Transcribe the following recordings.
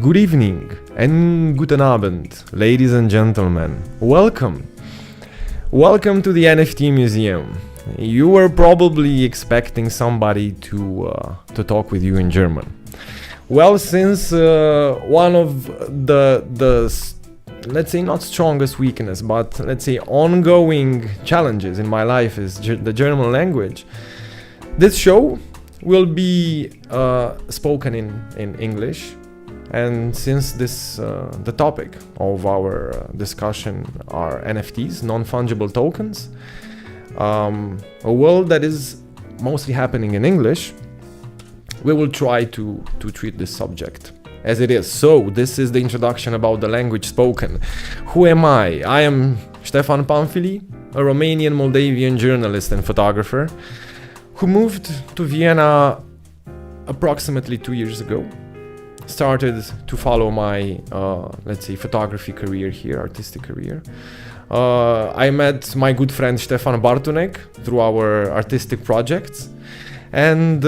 Good evening and guten Abend, ladies and gentlemen. Welcome. Welcome to the NFT Museum. You were probably expecting somebody to talk with you in German. Well, since one of the let's say not strongest weakness, but let's say ongoing challenges in my life is the German language, this show will be spoken in English. And since this the topic of our discussion are NFTs, non-fungible tokens, a world that is mostly happening in English, we will try to treat this subject as it is. So this is the introduction about the language spoken. Who am I? I am Ștefan Panfili, a Romanian Moldavian journalist and photographer who moved to Vienna approximately 2 years ago. Started to follow my, let's say, photography career here, artistic career. I met my good friend Stephan Bartunek through our artistic projects. And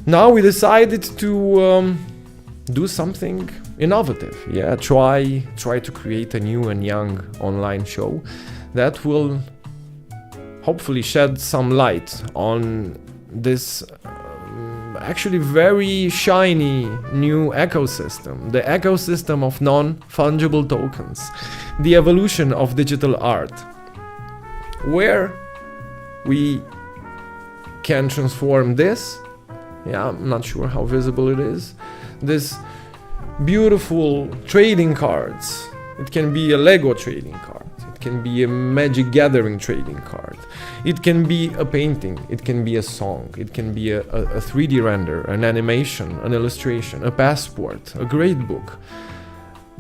now we decided to do something innovative. Yeah, try to create a new and young online show that will hopefully shed some light on this actually very shiny new ecosystem, the ecosystem of non-fungible tokens, the evolution of digital art, where we can transform this, I'm not sure how visible it is, this beautiful trading cards. It can be a Lego trading card, it can be a Magic Gathering trading card, it can be a painting, it can be a song, it can be a 3D render, an animation, an illustration, a passport, a grade book.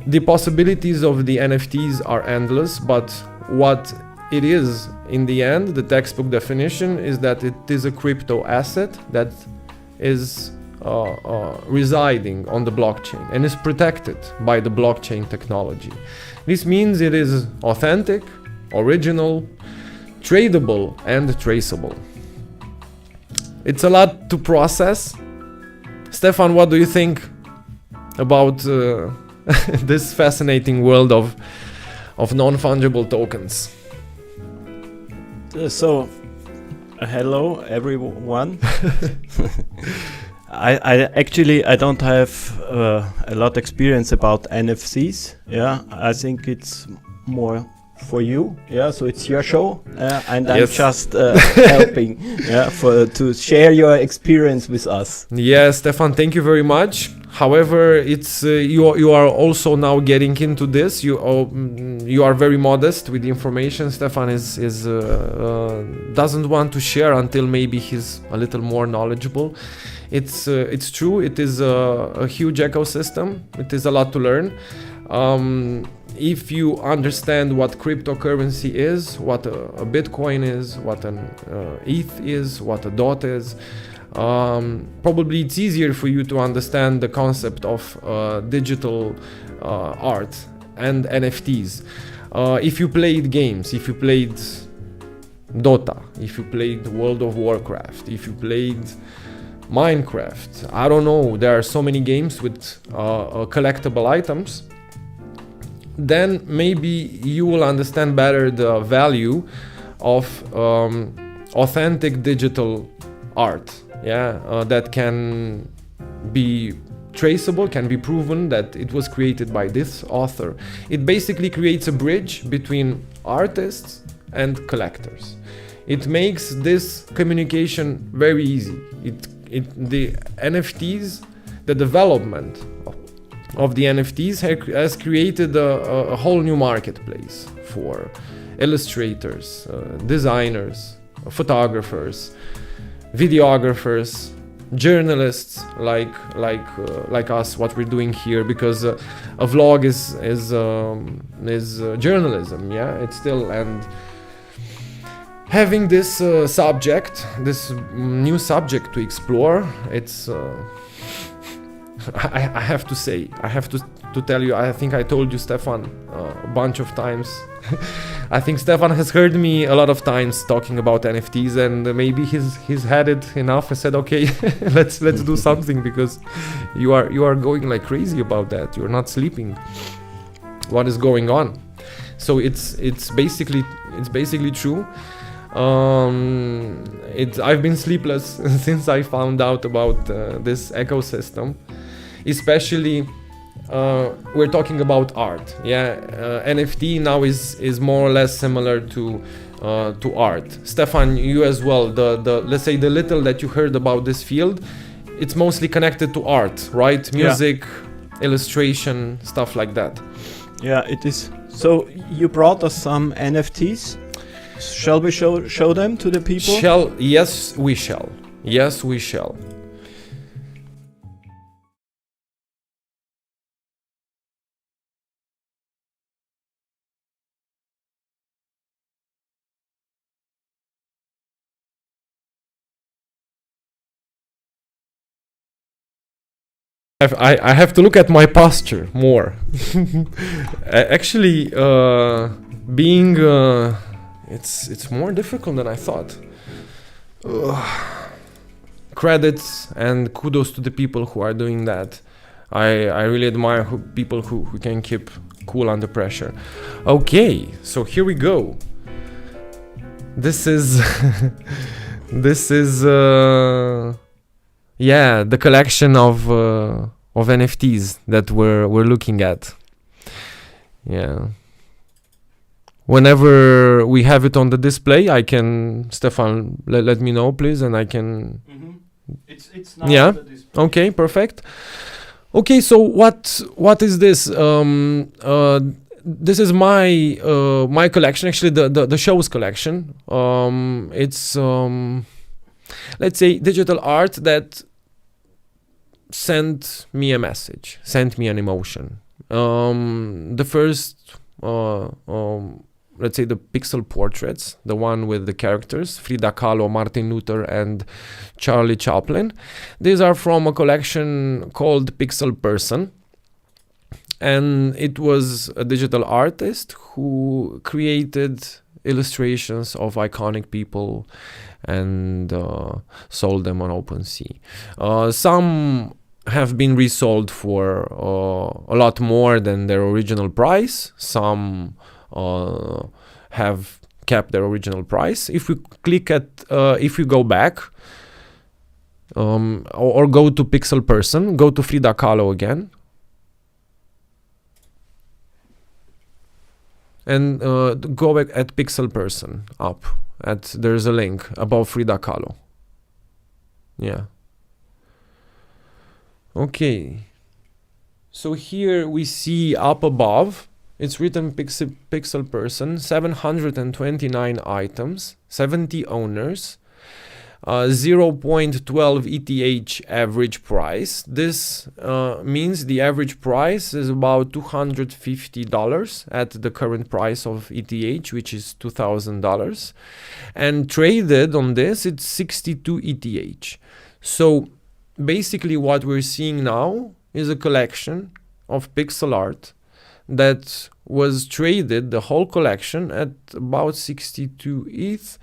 The possibilities of the NFTs are endless, but what it is in the end, the textbook definition is that it is a crypto asset that is residing on the blockchain and is protected by the blockchain technology. This means it is authentic, original, tradable, and traceable. It's a lot to process. Stefan, what do you think about this fascinating world of non-fungible tokens? Hello everyone. I don't have a lot experience about NFCs. Yeah, I think it's more for you. Yeah, so it's your show, and I'm just helping. Yeah, to share your experience with us. Yes, Stefan, thank you very much. However, it's you are also now getting into this. You are very modest with the information. Stefan is doesn't want to share until maybe he's a little more knowledgeable. It's true. It is a huge ecosystem. It is a lot to learn. If you understand what cryptocurrency is, what a Bitcoin is, what an ETH is, what a DOT is, probably it's easier for you to understand the concept of digital art and NFTs. If you played games, if you played Dota, if you played World of Warcraft, if you played Minecraft, I don't know, there are so many games with collectible items, then maybe you will understand better the value of authentic digital art, that can be traceable, can be proven that it was created by this author. It basically creates a bridge between artists and collectors. It makes this communication very easy. The NFTs, the development of the NFTs has created a whole new marketplace for illustrators, designers, photographers, videographers, journalists like us, what we're doing here, because a vlog is journalism. It's still, and having this subject, this new subject to explore, it's I have to say, I have to tell you, I think I told you, Stefan, a bunch of times. I think Stefan has heard me a lot of times talking about NFTs, and maybe he's had it enough and said, okay, let's do something, because you are going like crazy about that. You're not sleeping. What is going on? So it's basically true. I've been sleepless since I found out about this ecosystem, especially we're talking about art. NFT now is more or less similar to art. Stefan, you as well, the let's say the little that you heard about this field, it's mostly connected to art, right? Music, illustration, stuff like that. Yeah, it is. So you brought us some NFTs. Shall we show them to the people? Yes, we shall. Yes, we shall. I have to look at my posture more. Actually, being it's more difficult than I thought. Credits and kudos to the people who are doing that. I really admire people who can keep cool under pressure. Okay, so here we go. This is the collection of NFTs that we're looking at. Yeah. Whenever we have it on the display, I can, Stefan, let me know, please, and I can. Mm-hmm. It's now on the display. Okay, perfect. Okay, so what is this? This is my collection. Actually, the show's collection. It's let's say digital art that sent me a message, sent me an emotion. The first, let's say the pixel portraits, the one with the characters, Frida Kahlo, Martin Luther, and Charlie Chaplin. These are from a collection called Pixel Person. And it was a digital artist who created illustrations of iconic people and sold them on OpenSea. Some have been resold for a lot more than their original price. Some have kept their original price. If we click at, if we go back, or go to Pixel Person, go to Frida Kahlo again, and go back at Pixel Person up. There's a link above Frida Kahlo. Yeah. Okay. So here we see up above, it's written Pixel Person, 729 items, 70 owners, 0.12 ETH average price. This means the average price is about $250 at the current price of ETH, which is $2,000. And traded on this, it's 62 ETH. So basically what we're seeing now is a collection of pixel art that was traded, the whole collection, at about 62 ETH.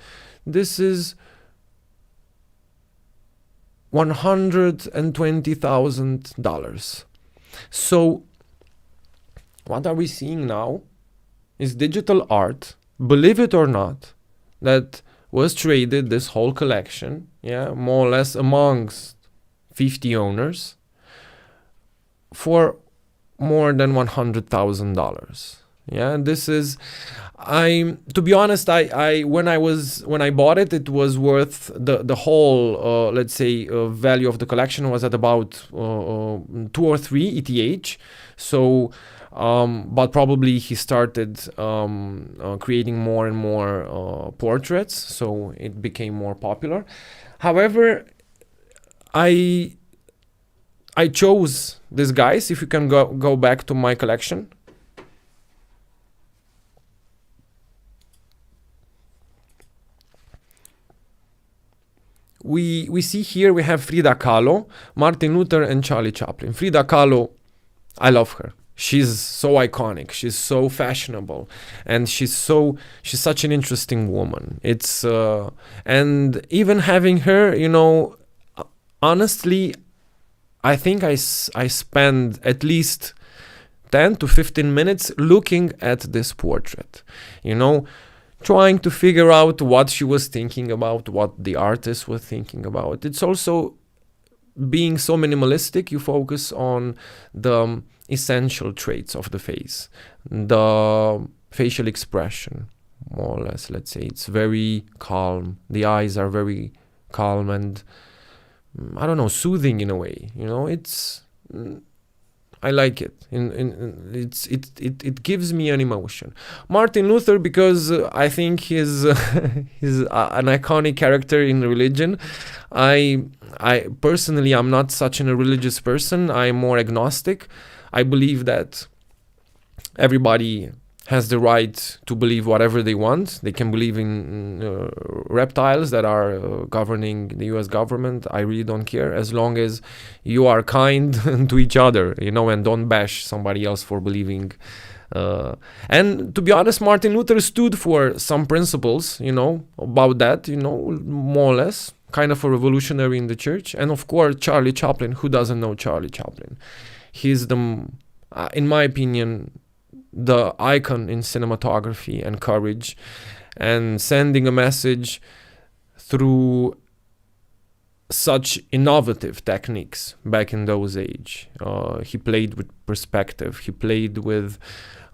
This is $120,000. So what are we seeing now is digital art, believe it or not, that was traded, this whole collection, more or less amongst 50 owners, for more than $100,000. This is, to be honest, when I bought it, it was worth the whole, let's say, value of the collection was at about 2 or 3 ETH. So, but probably he started creating more and more portraits, so it became more popular. However, I chose these guys. If you can go back to my collection. we see here we have Frida Kahlo, Martin Luther, and Charlie Chaplin. Frida Kahlo, I love her. She's so iconic. She's so fashionable, and she's such an interesting woman. It's and even having her, honestly, I think I spend at least 10 to 15 minutes looking at this portrait, trying to figure out what she was thinking about, what the artist was thinking about. It's also being so minimalistic, you focus on the essential traits of the face, the facial expression, more or less, let's say. It's very calm. The eyes are very calm and, I don't know, soothing in a way. It's... I like it. It gives me an emotion. Martin Luther, because I think he's an iconic character in religion. I personally, I'm not such a religious person. I'm more agnostic. I believe that everybody has the right to believe whatever they want. They can believe in reptiles that are governing the US government. I really don't care, as long as you are kind to each other, and don't bash somebody else for believing. And to be honest, Martin Luther stood for some principles, about that, more or less, kind of a revolutionary in the church. And of course, Charlie Chaplin. Who doesn't know Charlie Chaplin? He's in my opinion, the icon in cinematography and courage, and sending a message through such innovative techniques back in those age. He played with perspective. He played with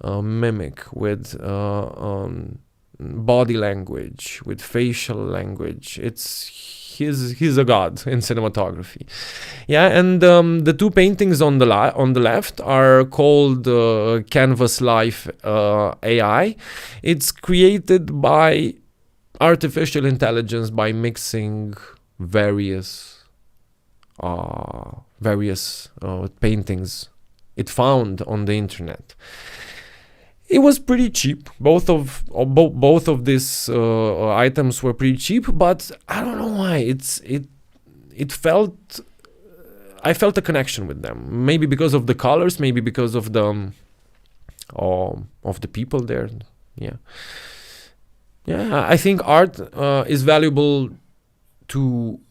mimic, with body language, with facial language. He's a god in cinematography. Yeah, and the two paintings on the left are called Canvas Life AI. It's created by artificial intelligence by mixing various paintings it found on the internet. It was pretty cheap. Both of these items were pretty cheap, but I don't know why. I felt a connection with them. Maybe because of the colors, maybe because of the people there. Yeah. I think art is valuable to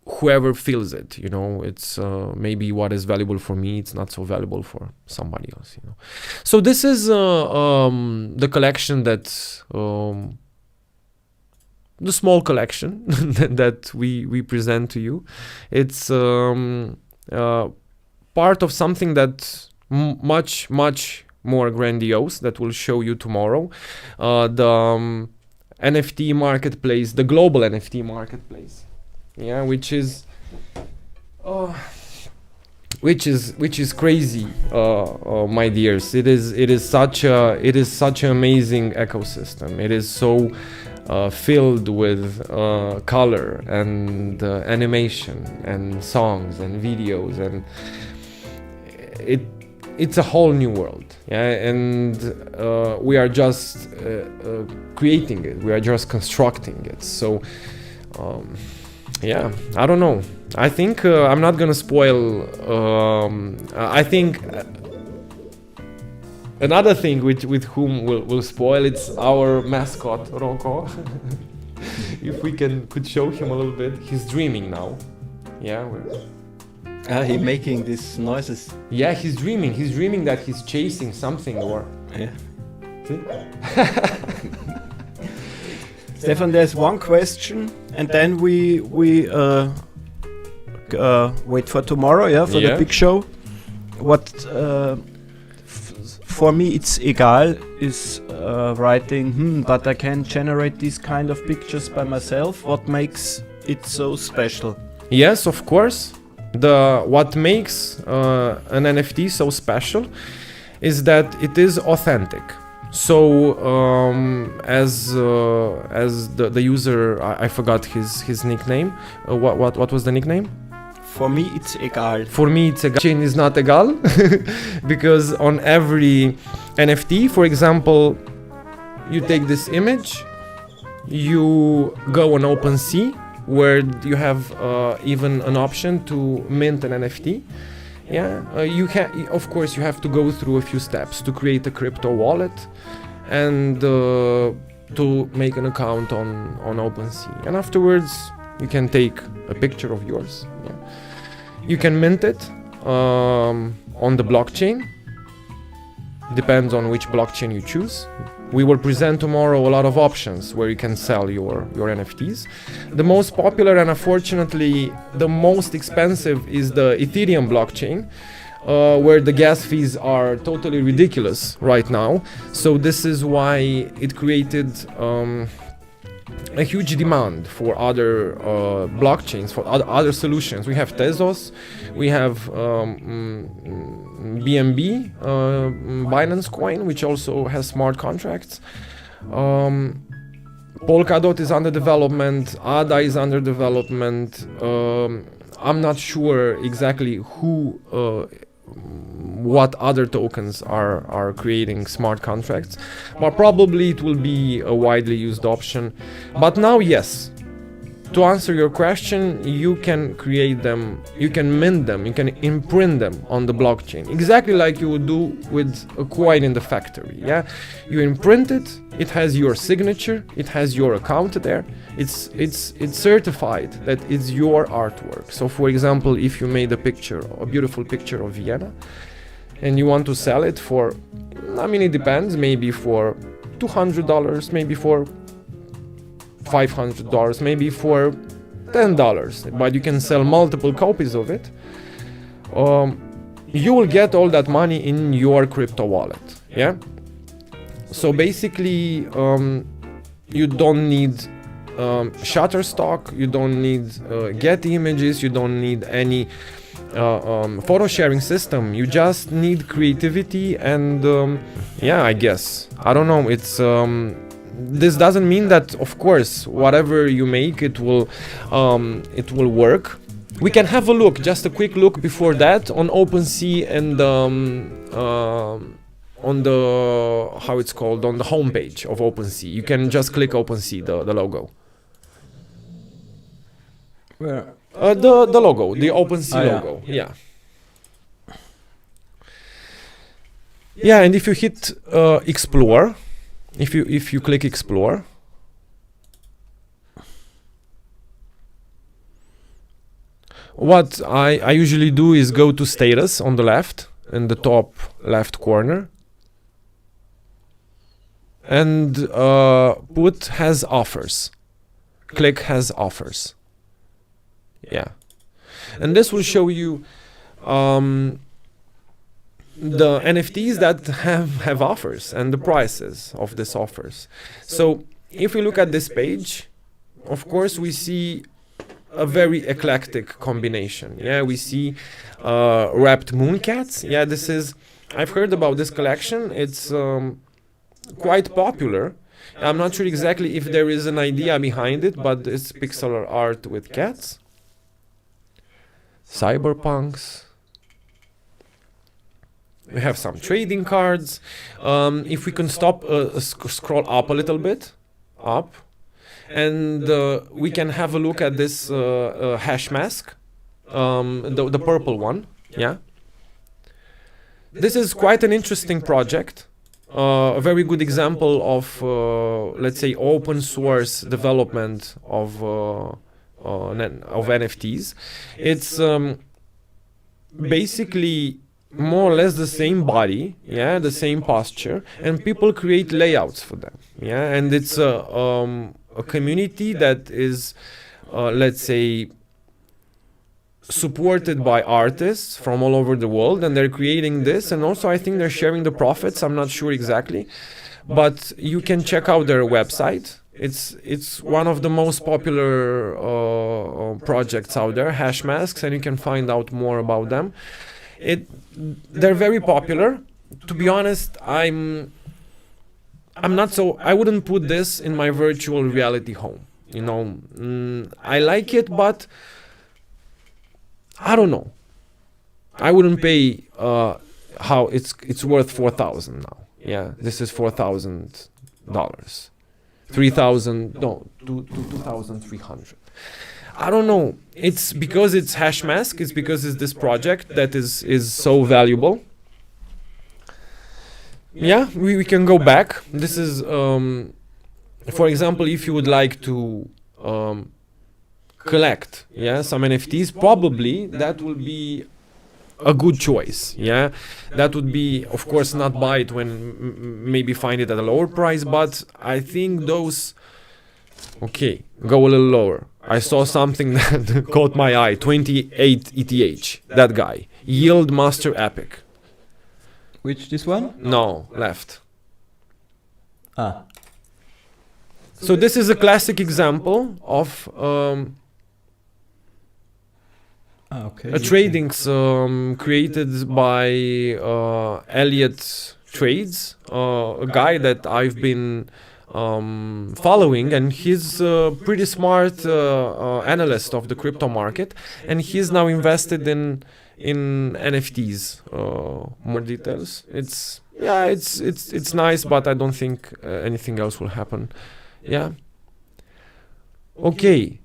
whoever feels it. It's maybe what is valuable for me, it's not so valuable for somebody else. So this is the collection that the small collection that we present to you. It's part of something that much more grandiose that we'll show you tomorrow. The NFT marketplace, the global NFT marketplace. Yeah, which is crazy, my dears. It is such an amazing ecosystem. It is so filled with color and animation and songs and videos, and it's a whole new world. Yeah, and we are just creating it. We are just constructing it. So. Yeah, I don't know. I think I'm not gonna spoil. I think another thing with whom we'll spoil, it's our mascot Rocco. If we could show him a little bit. He's dreaming now. Yeah. He's making these noises. Yeah, he's dreaming. He's dreaming that he's chasing something or. Yeah. Stefan, there's one question, and then we wait for tomorrow, for the big show. What for me it's egal is writing, but I can generate these kind of pictures by myself. What makes it so special? Yes, of course. What makes an NFT so special is that it is authentic. So as the user, I forgot his nickname. What was the nickname? For me, it's egal. For me, it's egal. Chain is not egal because on every NFT, for example, you take this image, you go on OpenSea, where you have even an option to mint an NFT. You can, of course, you have to go through a few steps to create a crypto wallet and to make an account on OpenSea. And afterwards, you can take a picture of yours. Yeah. You can mint it on the blockchain. Depends on which blockchain you choose. We will present tomorrow a lot of options where you can sell your NFTs. The most popular and unfortunately the most expensive is the Ethereum blockchain, where the gas fees are totally ridiculous right now. So this is why it created a huge demand for other blockchains, for other solutions. We have Tezos, we have BNB, Binance Coin, which also has smart contracts. Polkadot is under development, ADA is under development. I'm not sure exactly what other tokens are creating smart contracts, but probably it will be a widely used option. But now, yes, to answer your question, you can create them, you can mint them, you can imprint them on the blockchain, exactly like you would do with a coin in the factory. Yeah, you imprint it, it has your signature, it has your account there, it's certified that it's your artwork. So for example, if you made a beautiful picture of Vienna and you want to sell it for, I mean, it depends, maybe for $200, maybe for $500, maybe for $10, but you can sell multiple copies of it. You will get all that money in your crypto wallet. Yeah. So basically, you don't need Shutterstock, you don't need Getty Images, you don't need any photo sharing system. You just need creativity and yeah, I guess, I don't know, it's this doesn't mean that, of course, whatever you make, it will work. We can have a look, just a quick look before that, on OpenSea and on the, how it's called, on the homepage of OpenSea. You can just click OpenSea, the logo. Where? The logo, the OpenSea logo. Yeah. Yeah, and if you hit explore, if you click explore, what I usually do is go to status on the left, in the top left corner, and put has offers. Click has offers. Yeah, and this will show you the NFTs that have offers and the prices of these offers. So if we look at this page, of course we see a very eclectic combination. Yeah, we see wrapped mooncats. Yeah, this is, I've heard about this collection. It's quite popular. I'm not sure exactly if there is an idea behind it, but it's pixel art with cats. Cyberpunks. We have some trading cards. If we can scroll up a little bit, up, and we can have a look at this hash mask, the purple one. Yeah. This is quite an interesting project. A very good example of, let's say, open source development of NFTs. It's basically more or less the same body, yeah, the same posture, and people create layouts for them, yeah, and it's a community that is, let's say, supported by artists from all over the world, and they're creating this, and also I think they're sharing the profits. I'm not sure exactly, but you can check out their website. It's one of the most popular projects out there, hash masks, and you can find out more about them. They're very popular. To be honest, I'm not so, I wouldn't put this in my virtual reality home. You know, I like it, but I don't know. I wouldn't pay how it's worth 4,000 now. Yeah, this is $4,000. 3,000, no, 2,300. I don't know. It's because it's Hashmask. It's because it's this project that is so valuable. Yeah, we can go back. This is, for example, if you would like to collect, some NFTs, probably that will be a good choice. That would be, of course, not buy it when maybe find it at a lower price, but I think those. Okay, go a little lower. I saw something that caught my eye. 28 ETH. That guy. Yield Master Epic. Which, this one? No, left. So this is a classic example of a trading created by Elliott Trades, a guy that I've been following, and he's a pretty smart analyst of the crypto market, and he's now invested in NFTs. More details. It's nice, but I don't think anything else will happen. Yeah. Okay.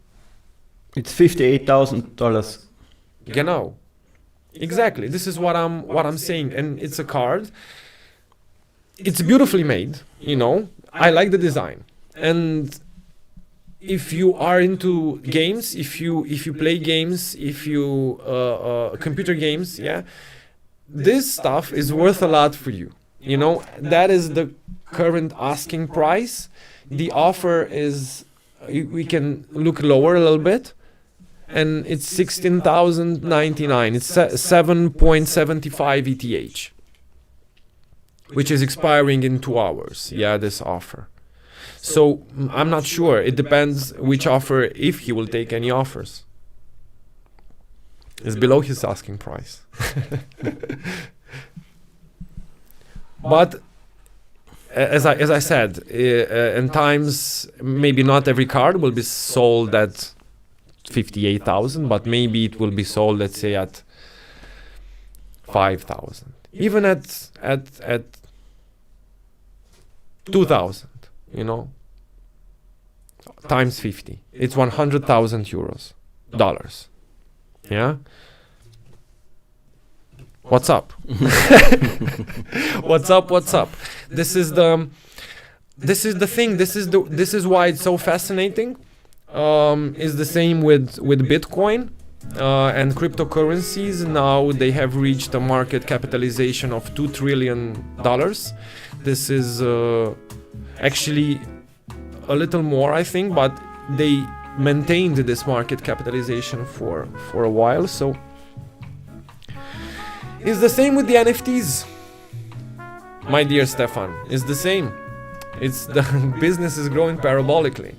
It's $58,000. Genau. Exactly. This is what I'm saying, and it's a card. It's beautifully made, I like the design, and if you are into games, if you play games, if you computer games, this stuff is worth a lot for you. That is the current asking price. The offer is, we can look lower a little bit, and it's 16,099. It's 7.75 ETH. Which is expiring in 2 hours. This offer. So I'm not sure. It depends which offer, if he will take any offers. It's below his asking price. But as I said, in times, maybe not every card will be sold at 58,000, but maybe it will be sold, let's say, at 5,000. Even at 2,000, times 50, it's 100,000 euros, dollars. What's up? What's up? This is the thing. This is why it's so fascinating. Is the same with Bitcoin. And cryptocurrencies. Now they have reached a market capitalization of $2 trillion. This is actually a little more, I think, but they maintained this market capitalization for a while. So it's the same with the NFTs, my dear Stefan. It's the same. It's the business is growing parabolically,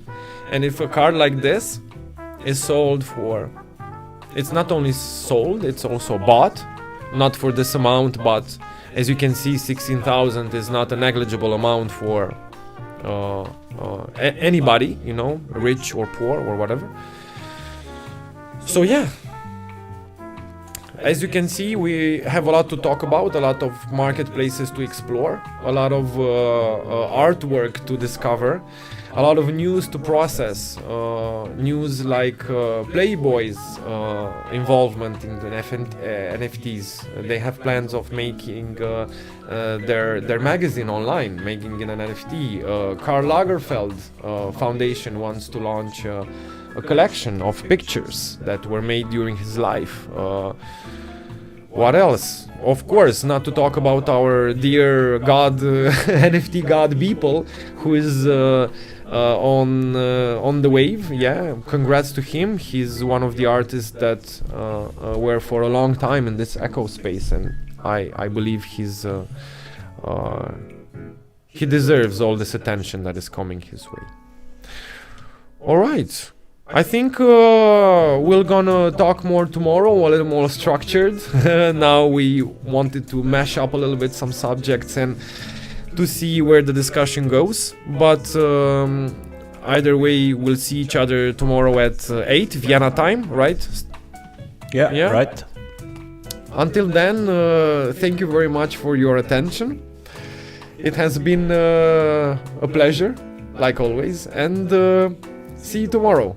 and if a card like this is sold for, it's not only sold, it's also bought, not for this amount, but as you can see, 16,000 is not a negligible amount for anybody, rich or poor or whatever. So as you can see, we have a lot to talk about, a lot of marketplaces to explore, a lot of artwork to discover, a lot of news to process, news like Playboy's involvement in the NFTs. They have plans of making their magazine online, making it an NFT. Karl Lagerfeld Foundation wants to launch a collection of pictures that were made during his life. What else? Of course, not to talk about our dear God, NFT God Beeple, who is on the wave. Congrats to him. He's one of the artists that were for a long time in this echo space, and I believe he deserves all this attention that is coming his way. All right. I think we're gonna talk more tomorrow, a little more structured. Now we wanted to mash up a little bit some subjects and to see where the discussion goes. But either way, we'll see each other tomorrow at 8 Vienna time, right? Yeah, right. Until then, thank you very much for your attention. It has been a pleasure, like always, and see you tomorrow.